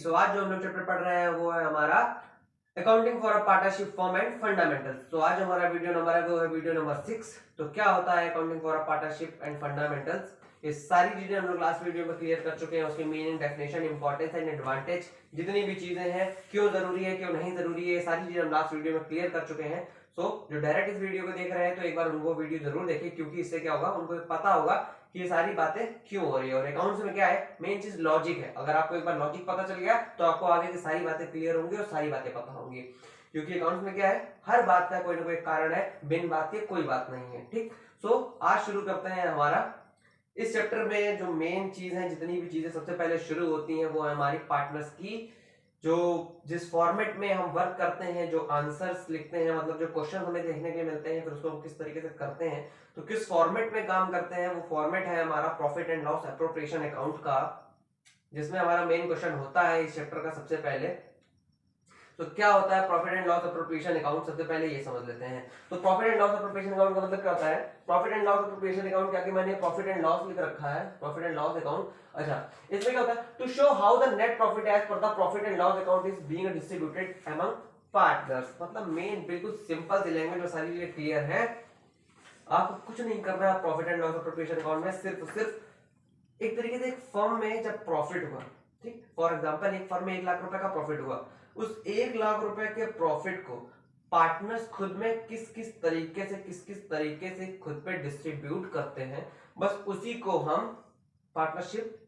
सो आज जो हम लोग चैप्टर पढ़ रहे हैं वो है हमारा accounting for a partnership form and fundamentals. तो आज हमारा वीडियो नंबर है वो है वीडियो नंबर 6। तो क्या होता है accounting for a partnership and fundamentals, ये सारी चीजें हम लोग लास्ट वीडियो में क्लियर कर चुके हैं। उसकी meaning, definition, importance and advantage, जितनी भी चीजें हैं, क्यों जरूरी है क्यों नहीं जरूरी है, सारी चीजें हम लास्ट वीडियो में क्लियर कर चुके हैं। जो डायरेक्ट इस वीडियो को देख रहे हैं तो एक बार उनको वीडियो जरूर देखें, क्योंकि इससे क्या होगा, उनको पता होगा कि ये सारी बातें क्यों हो रही है। और अकाउंट्स में क्या है, मेन चीज लॉजिक है। अगर आपको एक बार लॉजिक पता चल गया तो आपको आगे की सारी बातें क्लियर होंगी और सारी बातें पता होंगी, क्योंकि अकाउंट्स में क्या है, हर बात का कोई ना कोई कारण है, बिन बात के कोई बात नहीं है। ठीक, आज शुरू करते हैं हमारा इस चैप्टर में जो मेन चीज है, जितनी भी चीजें सबसे पहले शुरू होती हैं वो है हमारी पार्टनर्स की, जो जिस फॉर्मेट में हम वर्क करते हैं, जो आंसर्स लिखते हैं, मतलब जो क्वेश्चन हमें देखने के मिलते हैं, फिर उसको हम किस तरीके से करते हैं, तो किस फॉर्मेट में काम करते हैं, वो फॉर्मेट है हमारा profit and loss appropriation account का, जिसमें हमारा मेन क्वेश्चन होता है इस चैप्टर का सबसे पहले। तो क्या होता है profit and loss appropriation account, सबसे पहले ये समझ लेते हैं। तो profit and loss appropriation account का मतलब क्या होता है? Profit and loss appropriation account, क्या कि मैंने प्रॉफिट एंड लॉस लिख रखा है, प्रॉफिट एंड लॉस अकाउंट। अच्छा, इसमें क्या होता है? To show how the net profit as per the profit and loss account is being distributed among partners. मतलब मेन बिल्कुल सिंपल सी लैंग्वेज में सारी चीजें क्लियर है। आपको कुछ नहीं करना है profit and loss appropriation account में, सिर्फ एक तरीके से एक फर्म में जब प्रॉफिट हुआ, ठीक, फॉर एग्जांपल एक फर्म में 1 लाख रुपए का प्रॉफिट हुआ, उस 1 लाख रुपए के प्रॉफिट को पार्टनर्स खुद में किस किस तरीके से खुद पे डिस्ट्रीब्यूट करते हैं, बस उसी को हम पार्टनरशिप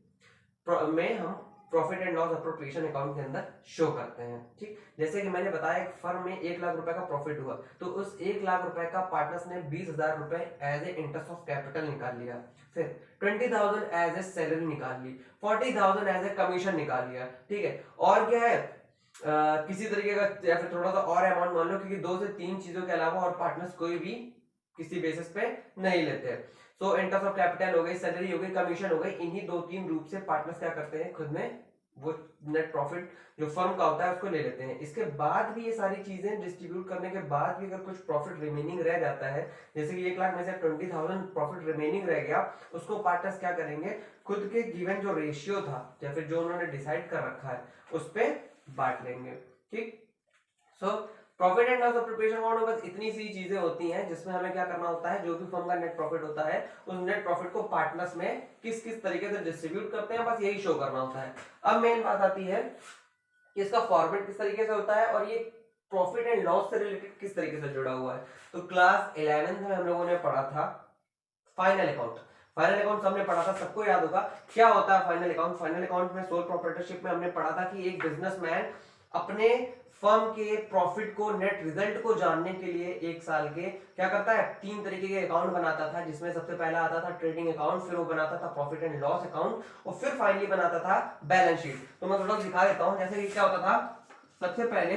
में हम profit and loss appropriation account के अंदर शो करते हैं। ठीक, जैसे कि मैंने बताया एक फर्म में 1 लाख रुपए का प्रॉफिट हुआ, तो उस 1 लाख रुपए का पार्टनर्स ने 20,000 रुपए as a interest of capital निकाल लिया, फिर 20,000 एज ए सैलरी निकाल ली, 40,000 एज ए कमीशन निकाल लिया। ठीक है, और क्या है, किसी तरीके का या फिर थोड़ा सा और अमाउंट मान लो, क्योंकि 2 से 3 चीजों के अलावा और पार्टनर्स कोई भी किसी बेसिस पे नहीं लेते हैं। सो इंटरेस्ट ऑफ कैपिटल हो गई, सैलरी हो गई, कमीशन हो गई, इन्हीं 2-3 रूप से पार्टनर्स क्या करते हैं, खुद में वो नेट प्रॉफिट जो फर्म का होता है उसको ले लेते हैं। इसके बाद भी ये सारी चीजें डिस्ट्रीब्यूट करने के बाद भी अगर कुछ प्रॉफिट रिमेनिंग रह जाता है, जैसे कि 1 लाख में से 20,000 प्रॉफिट रिमेनिंग रह गया, उसको पार्टनर्स क्या करेंगे, खुद के गिवन जो रेशियो था या फिर जो उन्होंने डिसाइड कर रखा है उस पर बांट लेंगे। ठीक, so profit and loss appropriation account में बस इतनी सी चीजें होती हैं, जिसमें हमें क्या करना होता है, जो भी फर्म का नेट प्रॉफिट होता है उस नेट प्रॉफिट को पार्टनर्स में किस किस तरीके से डिस्ट्रीब्यूट करते हैं, बस यही शो करना होता है। अब मेन बात आती है कि इसका फॉर्मेट किस तरीके से होता है और ये प्रॉफिट एंड लॉस से रिलेटेड किस तरीके से जुड़ा हुआ है। तो क्लास 11th में हम लोगों ने पढ़ा था फाइनल अकाउंट। फाइनल अकाउंट हमने पढ़ा था, सबको याद होगा क्या होता है फाइनल अकाउंट। फाइनल अकाउंट में सोल प्रोप्राइटरशिप में हमने पढ़ा था कि एक बिजनेसमैन अपने फर्म के प्रॉफिट को, नेट रिजल्ट को जानने के लिए 1 साल के क्या करता है, 3 तरीके के अकाउंट बनाता था, जिसमें सबसे पहला आता था ट्रेडिंग अकाउंट, फिर वो बनाता था प्रॉफिट एंड लॉस अकाउंट, और फिर फाइनली बनाता था बैलेंस शीट। तो मैं थोड़ा दिखा देता हूं, जैसे कि क्या होता था, सबसे पहले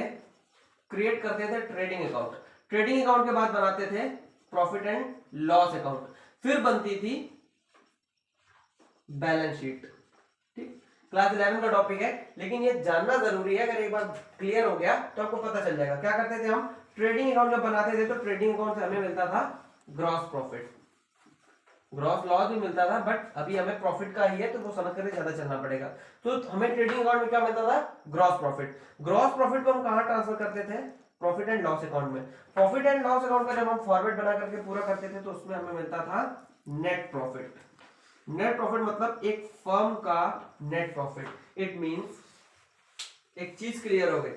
क्रिएट करते थे ट्रेडिंग अकाउंट, ट्रेडिंग अकाउंट के बाद बनाते थे प्रॉफिट एंड लॉस अकाउंट, फिर बनती थी बैलेंस शीट। ठीक, क्लास 11 का टॉपिक है, लेकिन ये जानना जरूरी है। अगर एक बार क्लियर हो गया तो आपको पता चल जाएगा। क्या करते थे हम, ट्रेडिंग अकाउंट जब बनाते थे तो ट्रेडिंग अकाउंट से हमें मिलता था ग्रॉस प्रॉफिट, ग्रॉस लॉस भी मिलता था, बट अभी हमें प्रॉफिट का ही है तो वो समझ कर ज्यादा चलना पड़ेगा। तो हमें ट्रेडिंग अकाउंट में क्या मिलता था, ग्रॉस प्रॉफिट। ग्रॉस प्रॉफिट को हम कहां ट्रांसफर करते थे, प्रॉफिट एंड लॉस अकाउंट में। प्रॉफिट एंड लॉस अकाउंट का जब हम फॉर्मेट बना करके पूरा करते थे तो उसमें हमें मिलता था नेट प्रॉफिट। नेट प्रॉफिट मतलब एक फर्म का नेट प्रॉफिट। इट मींस एक चीज क्लियर हो गई,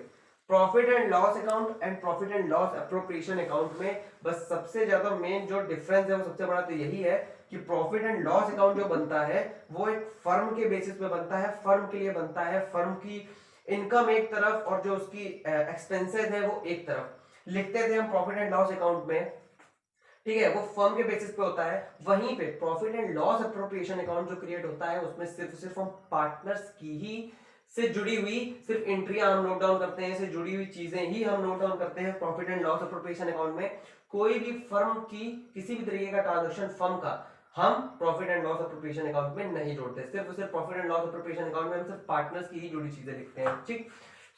profit and loss account and profit and loss appropriation account में बस सबसे ज्यादा मेन जो डिफरेंस है वो सबसे बड़ा तो यही है कि प्रॉफिट एंड लॉस अकाउंट जो बनता है वो एक फर्म के बेसिस पे बनता है, फर्म के लिए बनता है, फर्म की इनकम एक तरफ और जो उसकी एक्सपेंसेस है वो एक तरफ लिखते थे हम प्रॉफिट एंड लॉस अकाउंट में। ठीक है, वो फर्म के बेसिस पे होता है। वहीं पे profit and loss appropriation account जो क्रिएट होता है उसमें सिर्फ हम पार्टनर्स की ही से जुड़ी हुई सिर्फ एंट्रियां हम नोट डाउन करते हैं, से जुड़ी हुई चीजें ही हम नोट डाउन करते हैं। Profit and loss appropriation account में कोई भी फर्म की किसी भी तरीके का ट्रांजैक्शन फर्म का हम profit and loss appropriation account में नहीं जोड़ते, सिर्फ profit and loss appropriation account में हम सिर्फ पार्टनर्स की ही जुड़ी चीजें लिखते हैं। ठीक,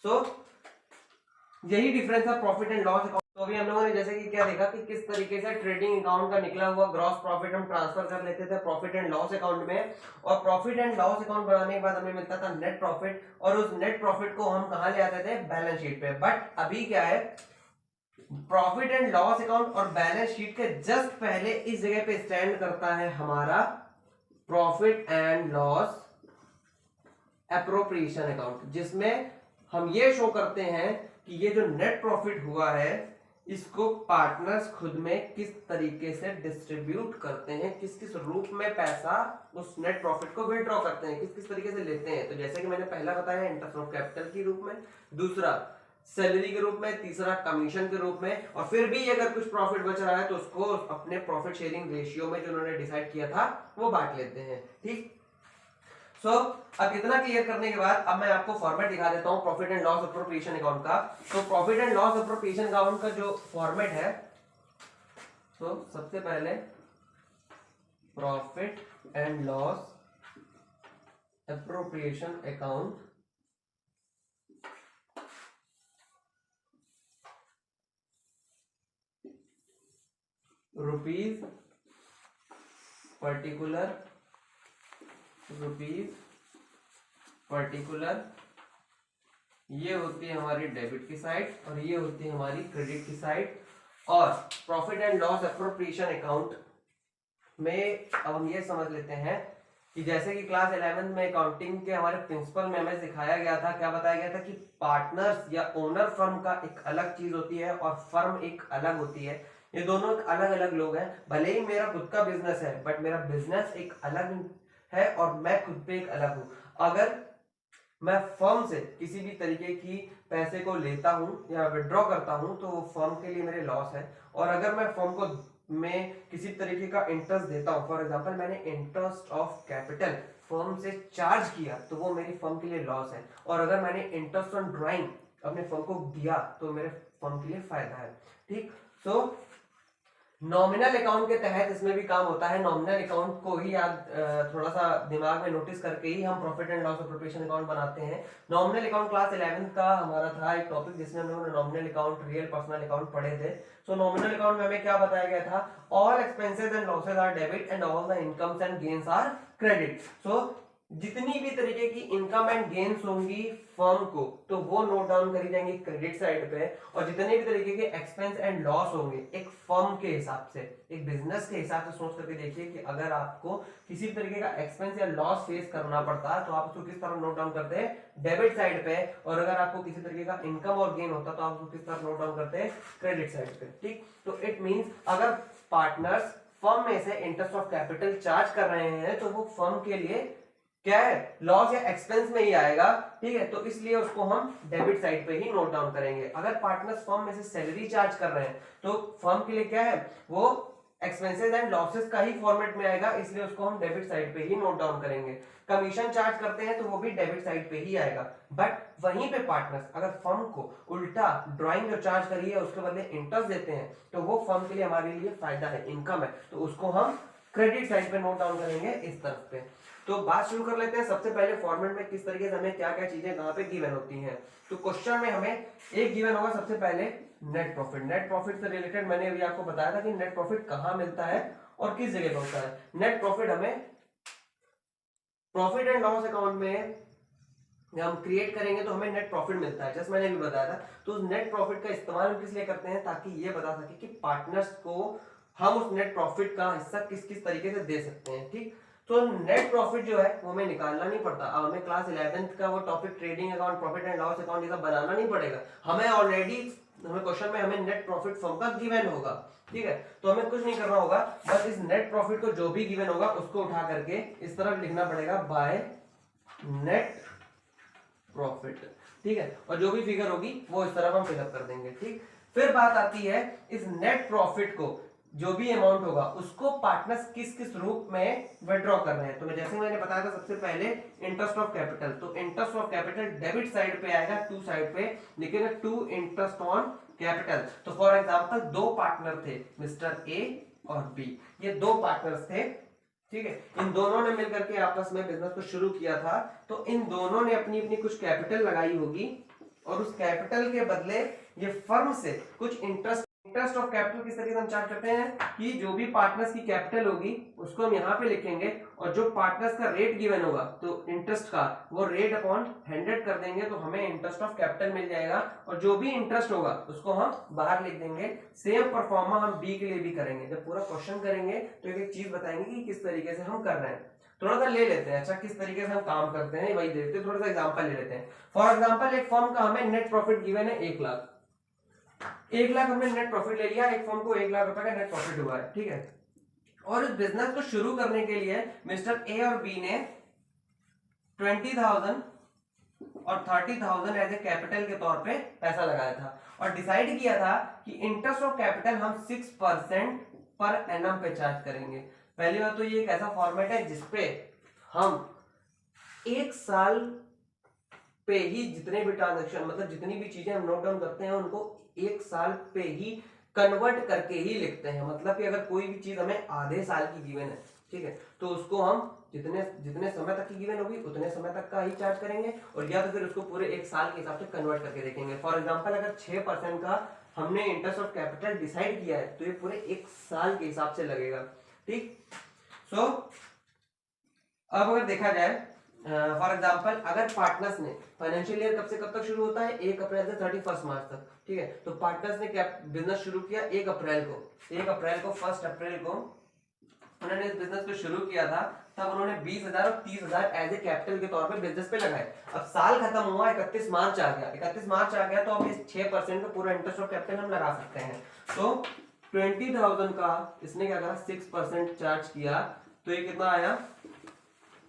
सो यही डिफरेंस है प्रॉफिट एंड लॉस अकाउंट। तो अभी हम लोगों ने जैसे कि क्या देखा कि किस तरीके से ट्रेडिंग अकाउंट का निकला हुआ ग्रॉस प्रॉफिट हम ट्रांसफर कर लेते थे प्रॉफिट एंड लॉस अकाउंट में, और प्रॉफिट एंड लॉस अकाउंट बनाने के बाद हमें मिलता था नेट प्रॉफिट, और उस नेट प्रॉफिट को हम कहां ले आते थे, बैलेंस शीट पे। बट अभी क्या है, प्रॉफिट एंड लॉस अकाउंट और बैलेंस शीट के जस्ट पहले इस जगह पे स्टैंड करता है हमारा profit and loss appropriation account, जिसमें हम ये शो करते हैं कि ये जो नेट प्रॉफिट हुआ है इसको पार्टनर्स खुद में किस तरीके से डिस्ट्रीब्यूट करते हैं, किस किस रूप में पैसा उस नेट प्रॉफिट को विड्रॉ करते हैं, किस किस तरीके से लेते हैं। तो जैसे कि मैंने पहला बताया इंटरेस्ट ऑफ कैपिटल के रूप में, दूसरा सैलरी के रूप में, तीसरा कमीशन के रूप में, और फिर भी अगर कुछ प्रॉफिट बच रहा है तो उसको अपने प्रॉफिट शेयरिंग रेशियो में जो उन्होंने डिसाइड किया था वो बांट लेते हैं। ठीक, सो अब इतना क्लियर करने के बाद अब मैं आपको फॉर्मेट दिखा देता हूं profit and loss appropriation account का। तो profit and loss appropriation account का जो फॉर्मेट है, तो सबसे पहले profit and loss appropriation account rupees particular, ये होती है हमारी डेबिट की साइड और ये होती है हमारी क्रेडिट की साइड। और profit and loss appropriation account में अब हम ये समझ लेते हैं कि जैसे कि क्लास 11 में अकाउंटिंग के हमारे प्रिंसिपल में हमें सिखाया गया था, क्या बताया गया था कि पार्टनर्स या ओनर फर्म का एक अलग चीज होती है और फर्म एक अलग होती है। ये दोनों एक अलग अलग लोग हैं। भले ही मेरा खुद का बिजनेस है बट मेरा बिजनेस एक अलग है और मैं खुद पे एक अलग हूं। अगर मैं फर्म से किसी भी तरीके की पैसे को लेता हूं या विड्रॉ करता हूं तो वो फर्म के लिए मेरे लॉस है, और अगर मैं फर्म को मैं किसी तरीके का इंटरेस्ट देता हूं, फॉर एग्जांपल मैंने इंटरेस्ट ऑफ कैपिटल फर्म से चार्ज किया तो वो मेरी फर्म के लिए लॉस है, और अगर मैंने इंटरेस्ट ऑन ड्राइंग अपने फर्म को दिया तो मेरे फर्म के लिए फायदा है। ठीक, सो नॉमिनल अकाउंट के तहत इसमें भी काम होता है। नॉमिनल अकाउंट को ही याद थोड़ा सा दिमाग में नोटिस करके ही हम profit and loss appropriation account बनाते हैं। नॉमिनल अकाउंट क्लास 11 का हमारा था एक टॉपिक जिसमें हम लोगों ने nominal account, real personal account पढ़े थे। सो नॉमिनल अकाउंट में हमें क्या बताया गया था, all expenses and losses are debit and all the incomes and gains are credit. So जितनी भी तरीके की इनकम एंड गेन्स होंगी फर्म को तो वो नोट डाउन करी जाएंगी क्रेडिट साइड पे, और जितने भी तरीके के एक्सपेंस एंड लॉस होंगे एक फर्म के हिसाब से, एक बिजनेस के हिसाब से सोच करके देखिए कि अगर आपको किसी तरीके का एक्सपेंस या लॉस फेस करना पड़ता है तो आप उसको किस तरह नोट डाउन करते हैं, डेबिट साइड पे, और अगर आपको किसी तरीके का इनकम और गेन होता तो आप उसको किस तरह नोट डाउन करते हैं, क्रेडिट साइड पे। ठीक, तो इट मींस अगर पार्टनर्स फर्म में से इंटरेस्ट ऑफ कैपिटल चार्ज कर रहे हैं तो वो फर्म के लिए क्या है, लॉस या एक्सपेंस में ही आएगा। ठीक है, तो इसलिए उसको हम डेबिट साइड पे ही नोट डाउन करेंगे। अगर पार्टनर्स फर्म में से सैलरी चार्ज कर रहे हैं तो फर्म के लिए क्या है, वो एक्सपेंसेस एंड लॉसेस का ही फॉर्मेट में आएगा, इसलिए उसको हम डेबिट साइड पे ही नोट डाउन करेंगे। कमीशन चार्ज करते हैं तो वो भी डेबिट साइड पे ही आएगा। बट वहीं पे पार्टनर्स अगर फर्म को उल्टा ड्राइंग जो चार्ज करी है उसके बदले इंटरेस्ट देते हैं तो वो फर्म के लिए हमारे लिए फायदा है, इनकम है, तो उसको हम क्रेडिट साइड पे नोट डाउन करेंगे इस तरफ पे। तो बात शुरू कर लेते हैं। सबसे पहले फॉर्मेट में किस तरीके से हमें क्या क्या चीजें कहां पे गिवन होती हैं। तो क्वेश्चन में हमें एक गिवन होगा सबसे पहले नेट प्रॉफिट। नेट प्रॉफिट से रिलेटेड मैंने अभी आपको बताया था कि नेट प्रॉफिट कहां मिलता है और किस जगह पे होता है। नेट प्रॉफिट हमें प्रॉफिट एंड लॉस अकाउंट में हम क्रिएट करेंगे तो हमें नेट प्रॉफिट मिलता है, जैसे मैंने अभी बताया था। तो नेट प्रॉफिट का इस्तेमाल हम किस लिए करते हैं, ताकि ये बता सके कि पार्टनर्स को हम उस नेट प्रॉफिट का हिस्सा किस किस तरीके से दे सकते हैं। ठीक, तो नेट प्रॉफिट जो है वो हमें निकालना नहीं पड़ता। अब हमें क्लास 11th का वो topic trading account, profit and loss account ये सब बनाना नहीं पड़ेगा। हमें ऑलरेडी हमें क्वेश्चन में हमें नेट प्रॉफिट फर्म का गिवन होगा। ठीक है, तो हमें कुछ नहीं करना होगा, बस इस नेट प्रॉफिट को जो भी गिवन होगा उसको उठा करके इस तरफ लिखना पड़ेगा बाय नेट प्रॉफिट। ठीक है, और जो भी फिगर होगी वो इस तरफ हम फिलअप कर देंगे। ठीक, फिर बात आती है इस नेट प्रॉफिट को जो भी अमाउंट होगा उसको पार्टनर्स किस किस रूप में विड्रॉ कर रहे हैं। तो जैसे मैंने बताया था सबसे पहले इंटरेस्ट ऑफ कैपिटल, तो interest of capital debit side पे आएगा, टू साइड पे लिखेंगे टू इंटरेस्ट ऑन कैपिटल। तो फॉर एग्जांपल दो पार्टनर थे मिस्टर ए और बी, ये दो पार्टनर्स थे। ठीक है, इन दोनों ने मिलकर के आपस में बिजनेस को शुरू किया था, तो इन दोनों ने अपनी अपनी कुछ कैपिटल लगाई होगी और उस कैपिटल के बदले ये फर्म से कुछ इंटरेस्ट ऑफ कैपिटल किस तरीके से हम चार्ज करते हैं कि जो भी पार्टनर्स की कैपिटल होगी उसको हम यहाँ पे लिखेंगे और जो पार्टनर्स का रेट गिवन होगा तो इंटरेस्ट का वो रेट अपॉन 100 कर देंगे तो हमें इंटरेस्ट ऑफ कैपिटल मिल जाएगा और जो भी इंटरेस्ट होगा उसको हम बाहर लिख देंगे। सेम परफॉर्मा हम बी के लिए भी करेंगे। जब पूरा क्वेश्चन करेंगे तो एक चीज बताएंगे कि किस तरीके से हम कर रहे हैं। थोड़ा सा ले लेते हैं, अच्छा किस तरीके से हम काम करते हैं वही देखते हैं। थोड़ा सा एग्जांपल ले लेते हैं। फॉर एग्जांपल एक फर्म का हमें नेट प्रॉफिट गिवन है 1 लाख। 1 लाख हमने नेट प्रॉफिट ले लिया, एक फर्म को 1 लाख रुपए का नेट प्रॉफिट हुआ है, ठीक है। और इस बिजनेस को शुरू करने के लिए मिस्टर ए और बी ने 20,000 और 30,000 एज ए कैपिटल के तौर पे पैसा लगाया था और डिसाइड किया था कि इंटरेस्ट ऑफ कैपिटल हम 6% पर एनम पे चार्ज करेंगे। पहली बात तो ये एक ऐसा फॉर्मेट है जिसपे हम 1 साल पे ही जितने भी ट्रांजेक्शन मतलब जितनी भी चीजें हम नोट डाउन करते हैं उनको 1 साल पे ही कन्वर्ट करके ही लिखते हैं। मतलब कि अगर कोई भी चीज हमें आधे साल की गिवन है, ठीक है, तो उसको हम जितने समय तक की गिवन होगी उतने समय तक का ही चार्ज करेंगे और या तो फिर उसको पूरे 1 साल के हिसाब से कन्वर्ट करके देखेंगे। फॉर एग्जांपल अगर 6% का हमने इंटरेस्ट ऑफ कैपिटल डिसाइड किया है तो ये पूरे 1 साल के हिसाब से लगेगा, ठीक। सो अब अगर देखा जाए फॉर एग्जांपल अगर पार्टनर्स ने फाइनेंशियल ईयर कब से कब तक शुरू होता है 1 अप्रैल से 31 मार्च तक, ठीक है। तो पार्टनर्स ने क्या बिजनेस शुरू किया 1 अप्रैल को 1 अप्रैल को उन्होंने इस बिजनेस को शुरू किया था। तब उन्होंने 20,000 और 30,000 एज ए कैपिटल के तौर पे बिजनेस पे लगाए। अब साल खत्म हुआ 31 मार्च आ गया तो अब इस 6% का पूरा इंटरेस्ट ऑफ कैपिटल हम लगा सकते हैं। तो 20,000 का इसने क्या करा 6% चार्ज किया तो ये कितना आया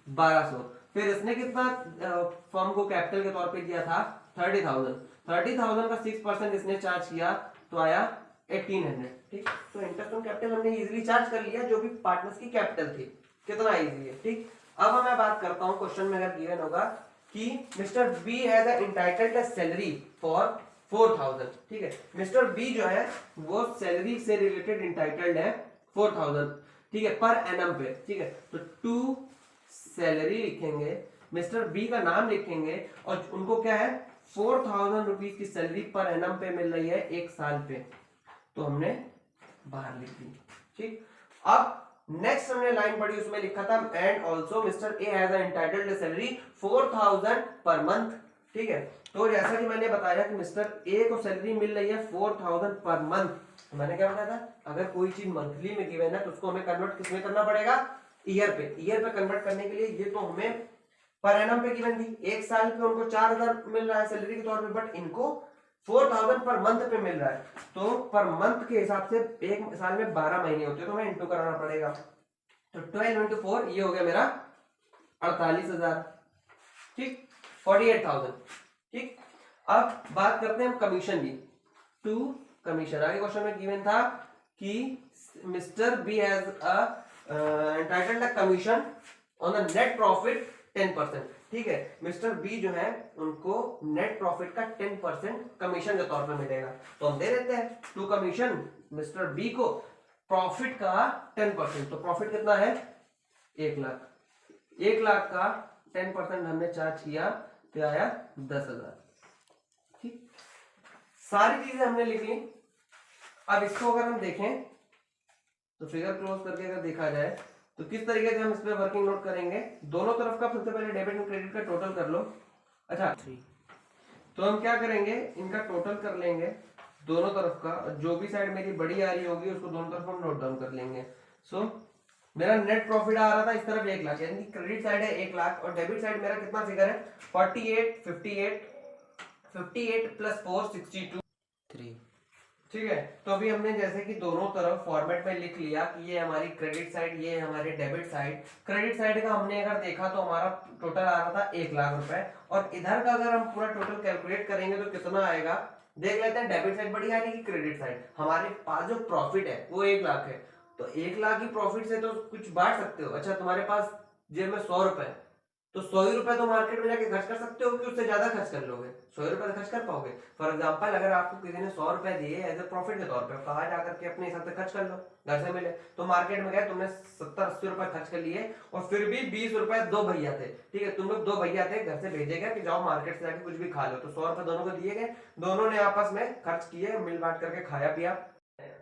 1200। फिर इसने कितना फर्म को कैपिटल के तौर पे दिया था 30,000 का 6% इसने चार्ज किया तो आया 1800, ठीक। तो इंटरेस्ट ऑन कैपिटल हमने इजीली चार्ज कर लिया जो भी पार्टनर्स की कैपिटल थी। कितना इजी है, ठीक। अब मैं बात करता हूं क्वेश्चन में अगर गिवन होगा कि mister B has entitled salary for 4,000, ठीक है। मिस्टर बी जो है वो सैलरी से रिलेटेड एंटाइटल्ड है 4,000, ठीक है, पर एनम पे, ठीक है। तो टू सैलरी लिखेंगे, मिस्टर बी का नाम लिखेंगे और उनको क्या है 4,000 रुपीज की सैलरी पर एनम पे मिल रही है 1 साल पे, तो हमने बाहर लिख दी, ठीक। अब नेक्स्ट हमने लाइन पढ़ी उसमें लिखा था and also mister A has entitled salary 4,000 per month, ठीक है। तो जैसा कि मैंने बताया कि मिस्टर ए को सैलरी मिल रही है 4,000 पर मंथ, तो मैंने क्या बताया था अगर कोई चीज मंथली में गिवन है तो उसको हमें कन्वर्ट किसमें करना पड़ेगा ईयर पे कन्वर्ट करने के लिए ये तो हमें पर एनम पे गिवन थी। 1 साल पे उनको 4,000 मिल रहा है सैलरी के तौर पे बट इनको 4,000 पर मंथ पे मिल रहा है। तो पर मंथ के हिसाब से 1 साल में 12 महीने होते हैं तो हमें इंटू कराना पड़ेगा। तो 12 into 4 ये हो गया मेरा 48,000, ठीक, 48,000, ठीक। अब बात करते हैं हम कमीशन की। टू कमीशन आगे क्वेश्चन में गिवन था कि mister B has entitled a commission on the net profit 10%, ठीक है। मिस्टर बी जो है उनको नेट प्रॉफिट का 10% कमीशन के तौर पे मिलेगा तो हम दे देते हैं टू कमीशन मिस्टर बी को प्रॉफिट का 10%। तो प्रॉफिट कितना है 1 लाख, 1 लाख का 10% हमने चार्ज किया तो आया 10,000, ठीक। सारी चीजें हमने लिख ली। अब इसको अगर हम देखें तो फिगर क्लोज करके अगर देखा जाए तो किस तरीके से हम इस पे वर्किंग नोट करेंगे। दोनों तरफ का सबसे पहले डेबिट एंड क्रेडिट का टोटल कर लो। अच्छा तो हम क्या करेंगे इनका टोटल कर लेंगे दोनों तरफ का, जो भी साइड मेरी बड़ी आ रही होगी उसको दोनों तरफ हम नोट डाउन कर लेंगे। सो मेरा नेट प्रॉफिट आ रहा था इस तरफ 1 लाख, यानी क्रेडिट साइड है 1 लाख और डेबिट साइड मेरा कितना फिगर है 58 प्लस 4 62 3, ठीक है। तो अभी हमने जैसे कि दोनों तरफ फॉर्मेट में लिख लिया कि ये हमारी क्रेडिट साइड ये हमारी डेबिट साइड। क्रेडिट साइड का हमने अगर देखा तो हमारा टोटल आ रहा था 1 लाख रुपए और इधर का अगर हम पूरा टोटल कैलकुलेट करेंगे तो कितना आएगा देख लेते हैं। डेबिट साइड बड़ी आ रही है क्रेडिट साइड, हमारे पास जो प्रॉफिट है वो 1 लाख है तो 1 लाख की प्रॉफिट से तो कुछ बांट सकते हो। अच्छा तुम्हारे पास जेब में 100 रुपए तो 100 ही रुपए तो मार्केट में जाके खर्च कर सकते हो कि उससे ज्यादा खर्च कर लोगे? 100 ही रुपए तो खर्च कर पाओगे। फॉर एग्जाम्पल अगर आपको किसी ने 100 रुपए दिए एज ए प्रॉफिट के तौर पे, कहा जाकर के अपने हिसाब से खर्च कर लो, घर से मिले, तो मार्केट में गए, तुमने 70-80 रुपए खर्च कर लिए और फिर भी 20 रुपए दो भैया थे, ठीक है, तुम लोग दो भैया थे, घर से भेजे गए कि जाओ मार्केट से जाके कुछ भी खा लो, तो 100 रुपए दोनों को दिए गए, दोनों ने आपस में खर्च किए, मिल बांट करके खाया पिया।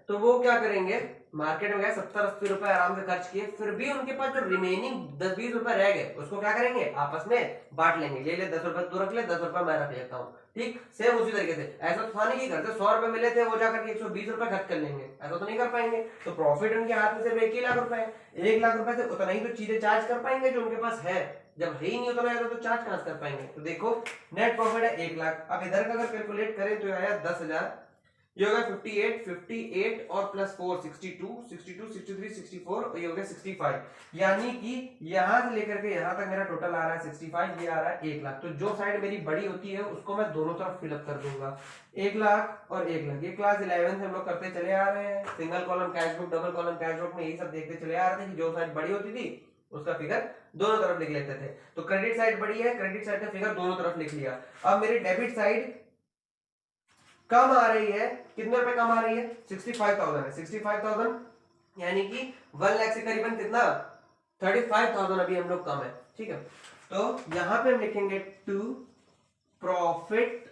तो वो क्या करेंगे, मार्केट में गए 70-80 रुपए आराम से खर्च किए, फिर भी उनके पास जो रिमेनिंग 10-20 रुपए रह गए उसको क्या करेंगे, आपस में बांट लेंगे, ले ले 10 रुपए तू रख ले, 10 रुपए मैं रख लेता हूँ, ठीक। सेम उसी तरीके से, ऐसा तो था नहीं कि घर से 100 रुपए मिले थे वो जाकर के 120 रुपए खर्च कर लेंगे, ऐसा तो नहीं कर पाएंगे। तो प्रॉफिट उनके हाथ में सिर्फ 1 ही लाख रुपए है, 1 लाख रुपए से उतना ही तो चीजें चार्ज कर पाएंगे जो उनके पास है, जब है ही नहीं उतना है तो चार्ज कहां से कर पाएंगे। तो देखो नेट प्रॉफिट है 1 लाख, अब इधर का अगर कैलकुलेट करें तो आया 10,000, ये हो गया 58 और प्लस 4 62 63 64 और ये हो गया 65, यानी कि यहां से लेकर के यहां तक मेरा टोटल आ रहा है 65, ये आ रहा है 1 लाख। तो जो साइड मेरी बड़ी होती है उसको मैं दोनों तरफ फिलअप कर दूंगा, 1 लाख और 1 लाख। ये क्लास 11 से हम लोग करते चले आ रहे हैं, single column cash book, double column cash book में यही सब देखते चले आ रहे थे कि जो साइड बड़ी होती थी उसका फिगर दोनों तरफ लिख लेते थे। तो क्रेडिट साइड बड़ी है, क्रेडिट साइड का फिगर दोनों तरफ लिख लिया। अब मेरी डेबिट साइड कम आ रही है, कितने रुपए कम आ रही है, 65,000 है, 65,000 यानी कि 1 लाख से करीबन कितना, 35,000 अभी हम लोग कम है, ठीक है। तो यहां पे हम लिखेंगे to profit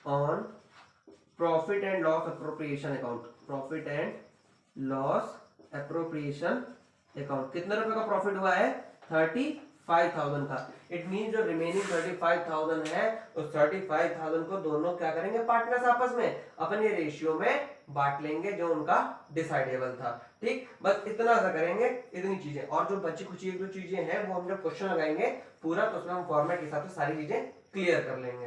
on profit and loss appropriation account, profit and loss appropriation account. कितने रुपए का प्रॉफिट हुआ है, 35,000 का। इट मीन जो रिमेनिंग 35,000 है उस 35,000 को दोनों क्या करेंगे, पार्टनर्स आपस में अपने रेशियो में बांट लेंगे जो उनका डिसाइडेबल था, ठीक। बस इतना सा करेंगे, इतनी चीजें, और जो बची कुछ एक दो चीजें हैं वो हम जब क्वेश्चन लगाएंगे पूरा तो उसमें हम फॉर्मेट के हिसाब से सारी चीजें क्लियर कर लेंगे।